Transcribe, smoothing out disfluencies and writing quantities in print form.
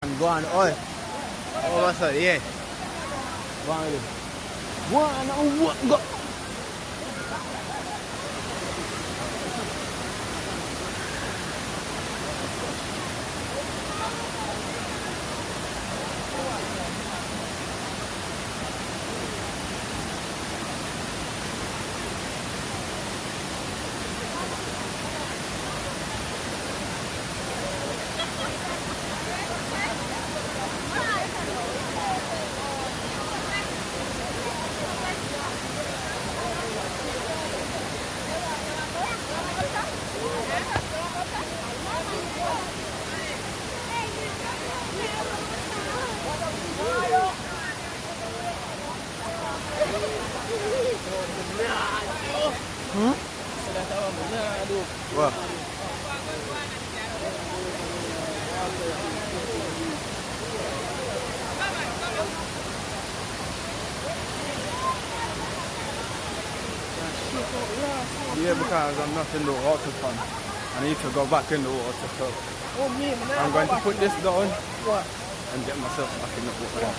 Go on, oi. Oh, what's up? Yeah. Go on with it. Go. What? Yeah, because I'm not in the water fund. I need to go back in the water, so I'm going to put this down and get myself back in the water.